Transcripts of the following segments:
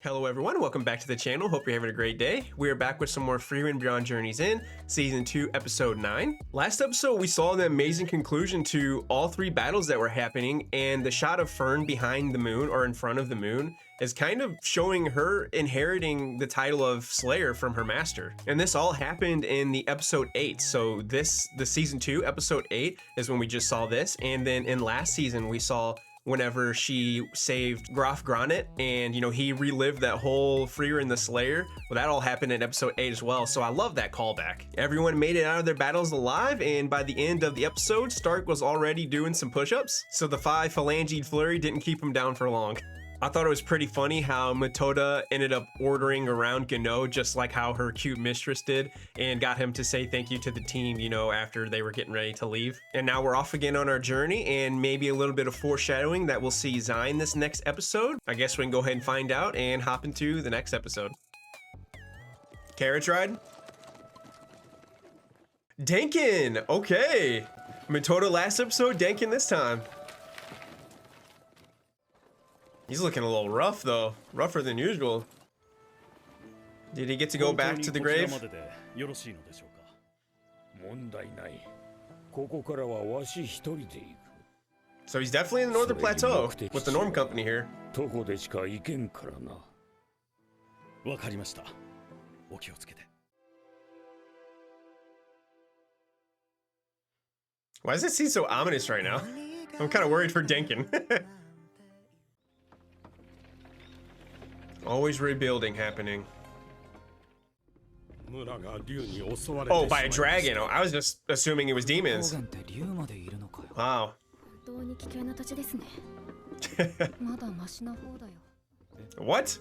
Hello everyone, welcome back to the channel. Hope you're having a great day. We are back with some more Frieren Beyond Journeys in Season 2, Episode 9. Last episode, we saw the amazing conclusion to all three battles that were happening, and the shot of Fern behind the moon, or in front of the moon, is kind of showing her inheriting the title of Slayer from her master. And this all happened in the Episode 8, so the Season 2, Episode 8 is when we just saw this, and then in last season we saw whenever she saved Graf Granet and, you know, he relived that whole Frieren the Slayer. Well, that all happened in episode 8 as well, so I love that callback. Everyone made it out of their battles alive, and by the end of the episode, Stark was already doing some push-ups, so the 5 phalangeed flurry didn't keep him down for long. I thought it was pretty funny how Metoda ended up ordering around Gano just like how her cute mistress did, and got him to say thank you to the team, you know, after they were getting ready to leave. And now we're off again on our journey, and maybe a little bit of foreshadowing that we'll see Zion this next episode. I guess we can go ahead and find out and hop into the next episode. Carriage ride? Denkin! Okay! Metoda last episode, Denkin this time. He's looking a little rough though, rougher than usual. Did he get to go back to the grave? So he's definitely in the Northern Plateau with the Norm Company here. Why does it seem so ominous right now? I'm kind of worried for Denkin. Always rebuilding happening. Oh, by a dragon. Oh, I was just assuming it was demons. Wow. What?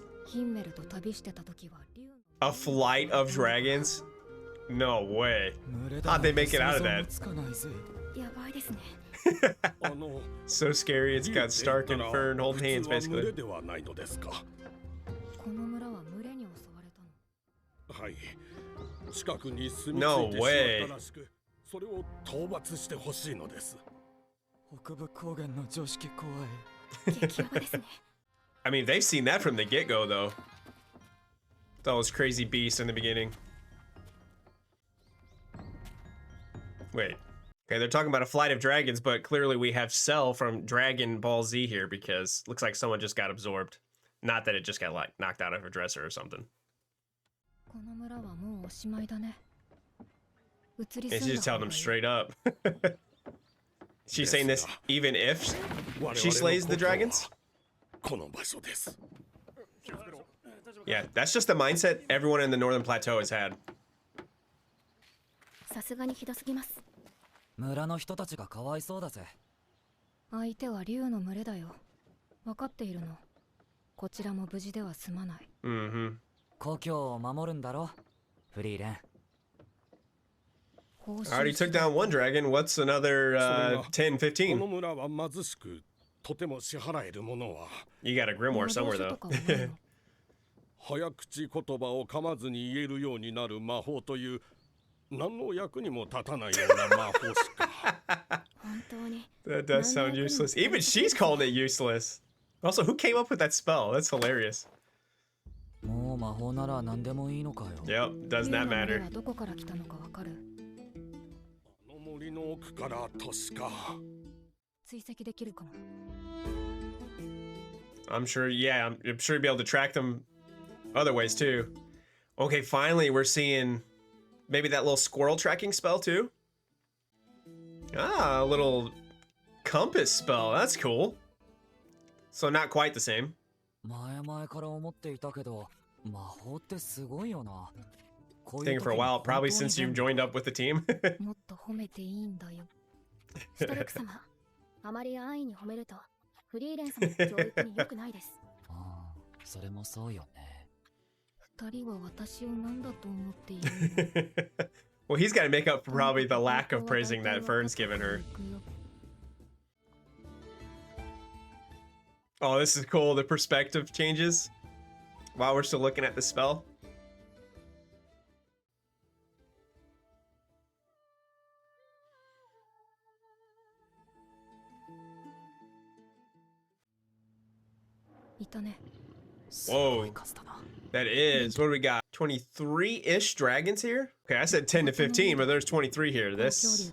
A flight of dragons? No way. How'd they make it out of that? So scary, it's got Stark and Fern holding hands basically. No way. I mean, they've seen that from the get-go though. Those crazy beasts in the beginning. Wait. Okay, they're talking about a flight of dragons, but clearly we have Cell from Dragon Ball Z here because looks like someone just got absorbed. Not that it just got like knocked out of a dresser or something. And she's just telling them straight up. She's saying this even if she slays the dragons? Yeah, that's just the mindset everyone in the Northern Plateau has had. Mm-hmm. I already took down one dragon. What's another 10, 15? You got a grimoire somewhere though. That does sound useless. Even she's called it useless. Also, who came up with that spell? That's hilarious. Yep, does not matter. I'm sure, yeah, I'm sure you'll be able to track them other ways too. Okay, finally we're seeing maybe that little squirrel tracking spell too. Ah, a little compass spell. That's cool. So not quite the same. Thinking for a while, probably since you've joined up with the team. Well, he's got to make up for probably the lack of praising that Fern's given her. Oh, this is cool. The perspective changes while we're still looking at the spell. Whoa. That is, what do we got? 23-ish dragons here? Okay, I said 10 to 15, but there's 23 here. This...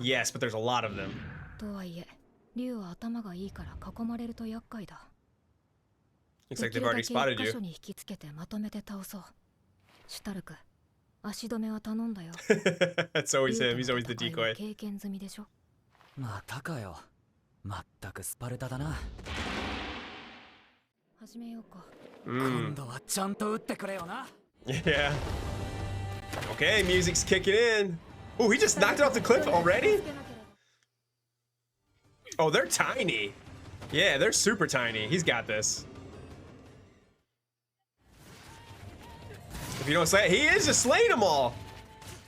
Yes, but there's a lot of them. Looks like they've already spotted you. That's always him. He's always the decoy. Yeah. Okay, music's kicking in. Oh, he just knocked it off the cliff already? Oh, they're tiny. Yeah, they're super tiny. He's got this. If you don't say, he is just slaying them all.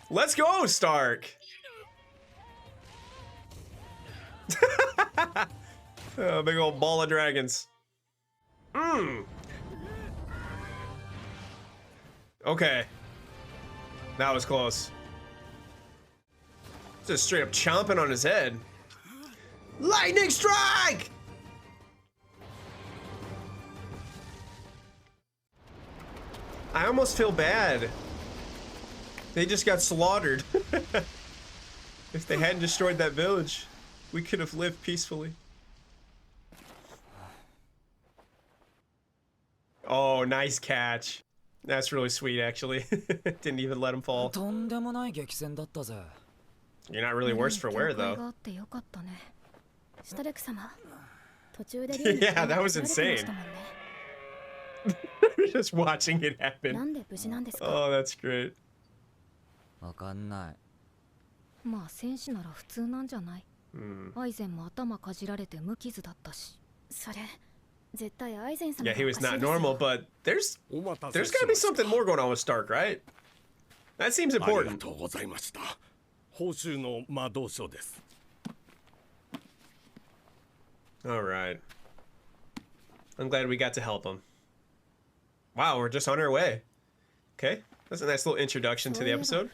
Let's go, Stark. Oh, big old ball of dragons. Okay. That was close. Just straight up chomping on his head. Lightning strike! I almost feel bad. They just got slaughtered. If they hadn't destroyed that village, we could have lived peacefully. Oh, nice catch. That's really sweet, actually. Didn't even let him fall. You're not really worse for wear, though. Yeah, that was insane. Just watching it happen. Oh, that's great. Yeah, he was not normal, but there's gotta be something more going on with Stark, right? That seems important. All right. I'm glad we got to help him. Wow, we're just on our way. Okay, that's a nice little introduction to the episode.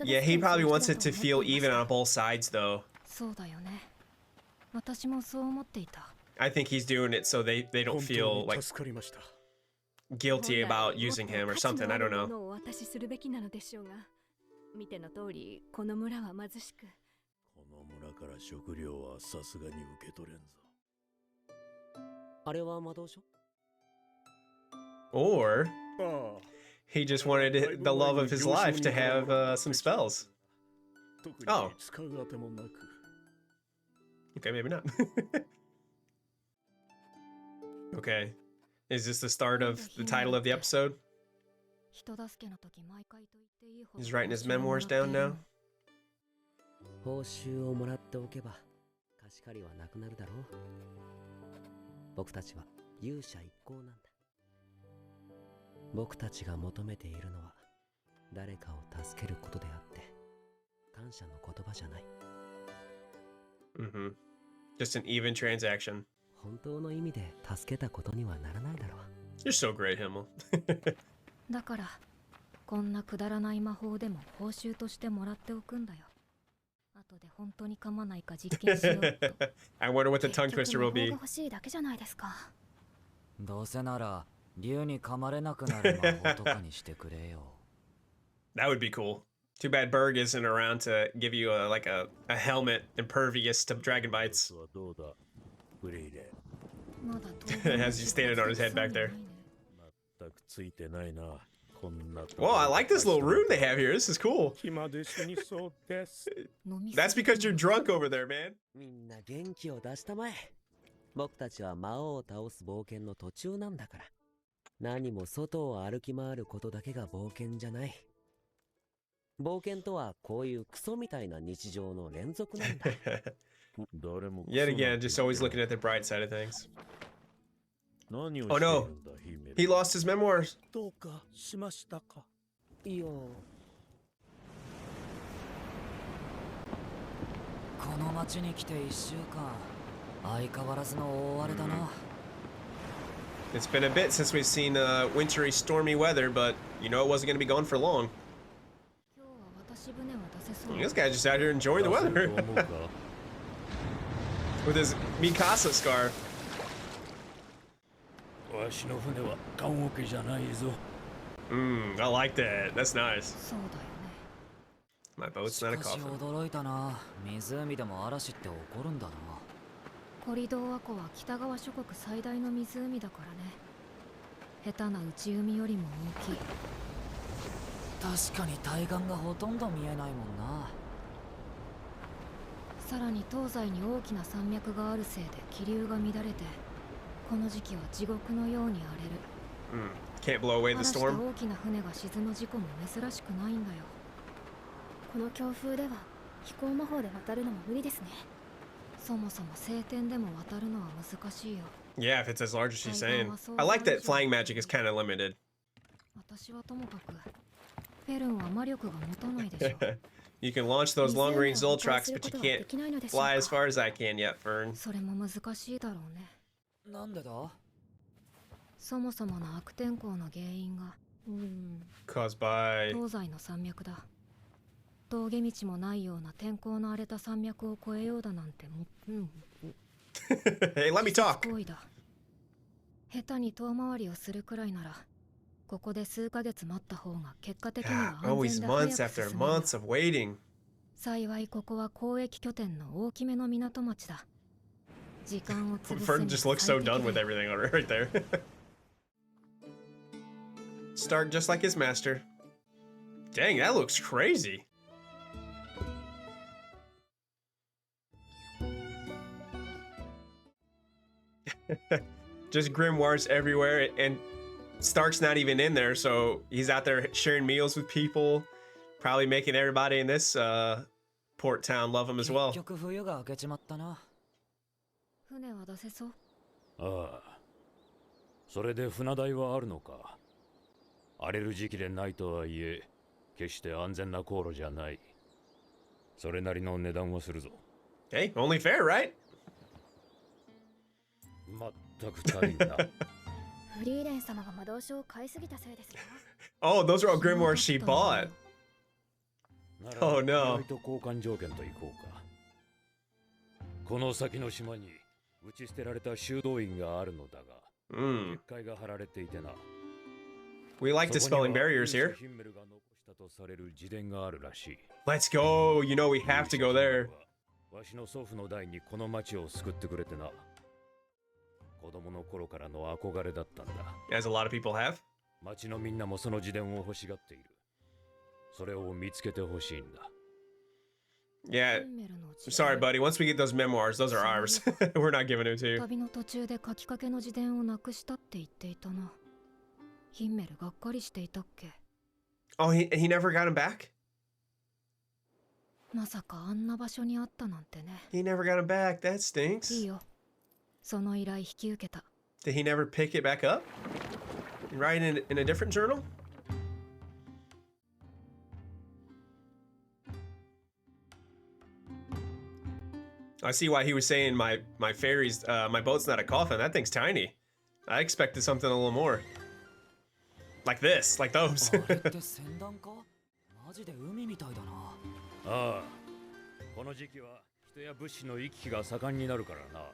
Yeah, he probably wants it to feel even on both sides, though. I think he's doing it so they don't feel like guilty about using him or something. I don't know. Or he just wanted the love of his life to have some spells. Oh. Okay, maybe not. Okay. Is this the start of the title of the episode? He's writing his memoirs down now. Just an even transaction. You're so great, Himmel. I wonder what the tongue twister will be. That would be cool. Too bad Berg isn't around to give you a helmet impervious to dragon bites. As he's standing on his head back there. Whoa, I like this little room they have here. This is cool. That's because you're drunk over there, man. Yet again, just always looking at the bright side of things. Oh no, he lost his memoirs. It's been a bit since we've seen wintry, stormy weather, but you know it wasn't going to be gone for long. This guy's just out here enjoying the weather. With his Mikasa scarf. I like that. That's nice. My boat's not a coffin. コリドーア湖は北側諸国最大の湖だからね。下手な内海よりも大きい。確かに対岸がほとんど見えないもんな。さらに東西に大きな山脈があるせいで気流が乱れて、この時期は地獄のように荒れる。Can't blow away the storm. 大きな船が沈む事故も珍しくないんだよ。この強風では飛行魔法で渡るのも無理ですね。そもそも晴天でも渡るのは難しいよ。Yeah, if it's as large as she's saying. I like that flying magic is kind of limited. 私はともかくフェルンは魔力が持たないでしょ。You can launch those long-range Zoltrax, but you can't fly as far as I can yet, Fern. それも難しいだろうね。なんでだ？そもそもの悪天候の原因が、Caused by 東西の山脈だ。峠道もないような天候の荒れた山脈を越えようだなんてHey, let me talk. 行為だ。下手に遠回りをするくらいなら、ここで数ヶ月待った方が結果的には安 Always 全で早 months く進 after める。 months of waiting. 幸いここは交易拠点の大きめの港町だ。時間を潰す Fern に just looks so done with everything right there. Stark just like his master. Dang, that looks crazy. Just grimoires everywhere, and Stark's not even in there, so he's out there sharing meals with people, probably making everybody in this port town love him as well. 船は出せそう？ああ、それで船代はあるのか。荒れる時期でないとはいえ、決して安全な航路じゃない。それなりの値段はするぞ。Hey, only fair, right? 全く足りんな。フリーレン様が魔導書を買いすぎたせいですよ。Oh, those are all grimoires she bought. なら Oh, no. 意外と交換条件といこうか。この先の島に打ち捨てられた修道院があるのだが、結界が張られていてな。We like dispelling barriers here. ヒンメルが残したとされる自伝があるらしい。 Let's go. You know we have to go there. わしの祖父の代にこの町を救ってくれてな。子供の頃からの憧れだったんだ。As a lot of people have. 町のみんなもその自伝を欲しがっている。それを見つけてほしいんだ。Yeah. Sorry, buddy. Once we get those memoirs, those are ours. We're not giving them to you. 旅の途中で書きかけの自伝をなくしたって言っていたな。ヒンメルがっかりしていたっけ？ Oh, he never got him back? まさかあんな場所にあったなんてね。He never got him back. That stinks. いいよ。その依頼引き受けた。Did he never pick it back up? Write in a different journal? I see why he was saying my ferry's my boat's not a coffin. That thing's tiny. I expected something a little more. Like this, like those. マジで海みたいだな。ああ、この時期は人や物資の行き来が盛んになるからな。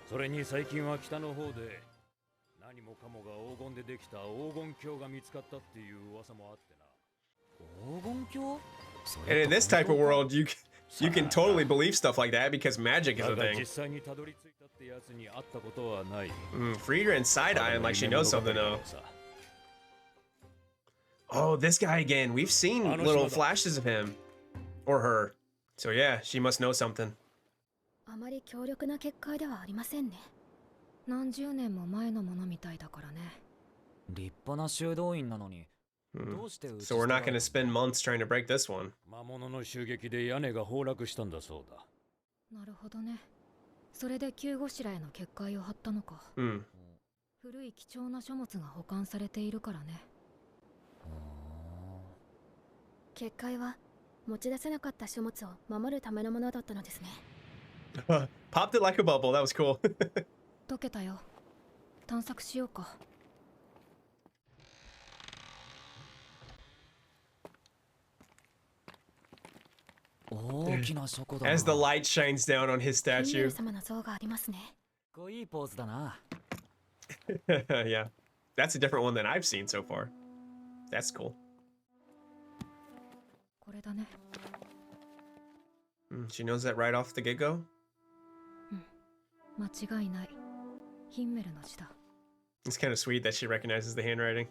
それに最近は北の方で何もかもが黄金でできた黄金鏡が見つかったっていう噂もあってな。黄金鏡？ And in this type of world, you can totally believe stuff like that because magic is a thing. 実際にたどり着いたってやつに会ったことはない。Frieren side-eyeing like she knows something though. Oh, this guy again. We've seen little flashes of him. Or her. So yeah, she must know something. あまり強力な結界ではありませんね。何十年も前のものみたいだからね。立派な修道院なのに。So we're not going to spend months trying to break this one. 魔物の襲撃で屋根が崩落したんだそうだ。なるほどね。それで急ごしらえの結界を張ったのか。古い貴重な書物が保管されているからね。結界は持ち出せなかった書物を守るためのものだったのですね。Popped it like a bubble. That was cool. 解けたよ。探索しようか。大きな書庫だな。 As the light shines down on his ヒンメ statue. ル様の像がありますね。かっこいいポーズだな。Yeah. That's a different one than I've seen so far. That's cool. これだね。She knows that right off the get-go? 間違いない。ヒンメルの字だ。 It's kind of sweet that she recognizes the handwriting.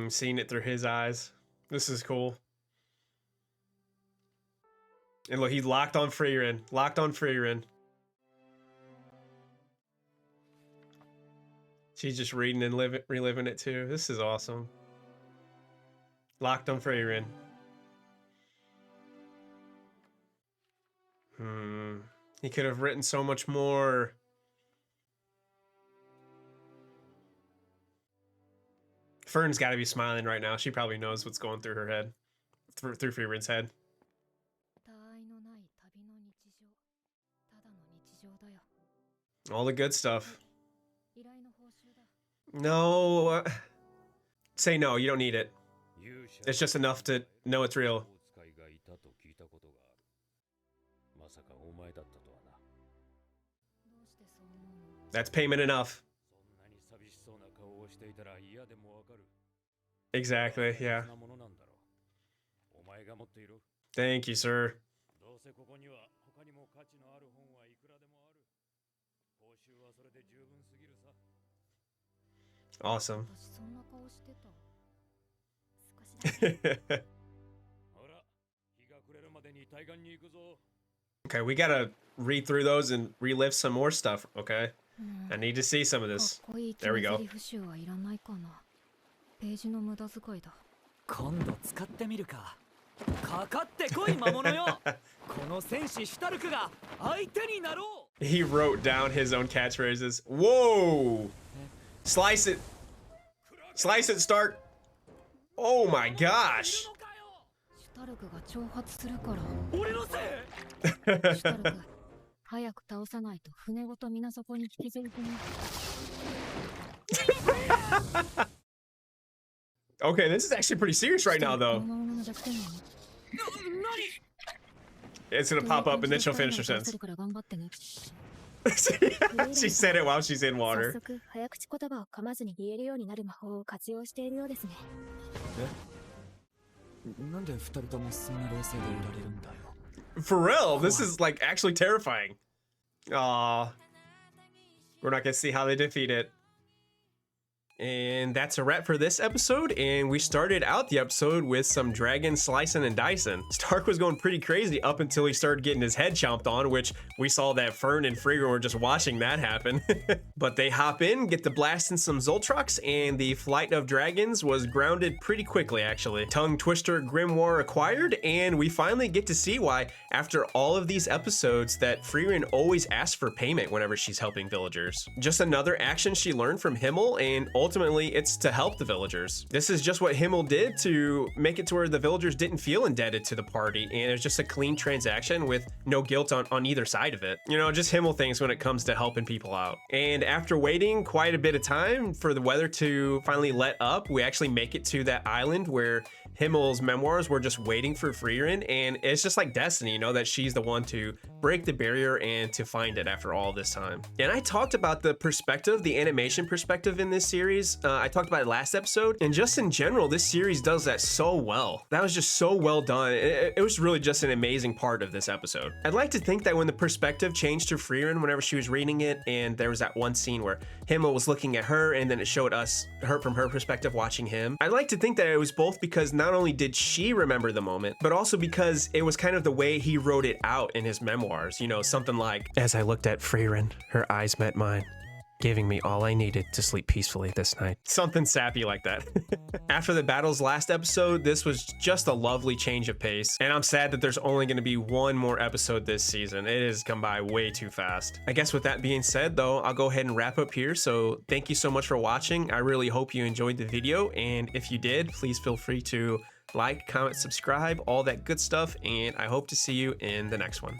Seeing it through his eyes. This is cool. And look, he's locked on Frieren. Locked on Frieren. She's just reading and reliving it too. This is awesome. Locked on Frieren. He could have written so much more. Fern's got to be smiling right now. She probably knows what's going through her head. Through Frieren's head. 他愛のない旅の日常。ただの日常だよ。 All the good stuff. 依頼の報酬だ。 No. Say no. You don't need it. It's just enough to know it's real. 使いがいたと聞いたことがある。まさかお前だったとはな。どうしてそう思うの？ That's payment enough. そんなに寂しそうな顔をしていたら嫌でもわかる。 Exactly. Yeah. そんなものなんだろう。お前が持っている。 Thank you, sir. どうせここには他にも価値のある本はいくらでもある。報酬はそれで十分すぎるさ。 Awesome. 私そんな顔してた。少しだけ。ほら、日が暮れるまでに対岸に行くぞ。 Okay, we gotta read through those and relive some more stuff, okay? I need to see some of かっ this. こいい There we 決 go. め台詞集はいらないかな。ページの無駄遣いだ。今度使ってみるか。かかってこい魔物よ。この戦士シュタルクが相手になろう。 He wrote down his own catchphrases. Whoa! Slice it. Slice it, Stark. Oh my gosh. シュタルクが挑発するから。俺のせい。シュタルク、早く倒さないと船ごと水底に引きずり込む。 Okay, this is actually pretty serious right now, こ though. のままの弱点なの。 It's gonna pop up and then she'll finish her 倒 sentence. せるから頑張ってね。 She said it while she's in 早 water. 速早口言葉を噛まずに言えるようになる魔法を活用しているようですね。なんで二人ともそんな冷静でいられるんだよ。 For real, this is like actually terrifying. Aw. We're not gonna see how they defeat it. And that's a wrap for this episode, and we started out the episode with some dragon slicing and dicing. Stark was going pretty crazy up until he started getting his head chomped on, which we saw that Fern and Frieren were just watching that happen. But they hop in, get to blasting some Zoltrox, and the flight of dragons was grounded pretty quickly, actually. Tongue Twister Grimoire acquired, and we finally get to see why, after all of these episodes, that Frieren always asks for payment whenever she's helping villagers. Just another action she learned from Himmel, and ultimately it's to help the villagers. This is just what Himmel did to make it to where the villagers didn't feel indebted to the party, and it's just a clean transaction with no guilt on either side of it. You know, just Himmel things when it comes to helping people out. And after waiting quite a bit of time for the weather to finally let up, we actually make it to that island where Himmel's memoirs were just waiting for Frieren, and it's just like destiny, you know, that she's the one to break the barrier and to find it after all this time. And I talked about the perspective, the animation perspective in this series. I talked about it last episode, and just in general, this series does that so well. That was just so well done. It was really just an amazing part of this episode. I'd like to think that when the perspective changed to Frieren whenever she was reading it, and there was that one scene where Himmel was looking at her, and then it showed us her from her perspective watching him. I'd like to think that it was both because not only did she remember the moment, but also because it was kind of the way he wrote it out in his memoirs. You know, something like, "As I looked at Frieren, her eyes met mine, giving me all I needed to sleep peacefully this night." Something sappy like that. After the battle's last episode, this was just a lovely change of pace, and I'm sad that there's only going to be one more episode this season. It has come by way too fast. I guess with that being said, though, I'll go ahead and wrap up here, so thank you so much for watching. I really hope you enjoyed the video, and if you did, please feel free to like, comment, subscribe, all that good stuff, and I hope to see you in the next one.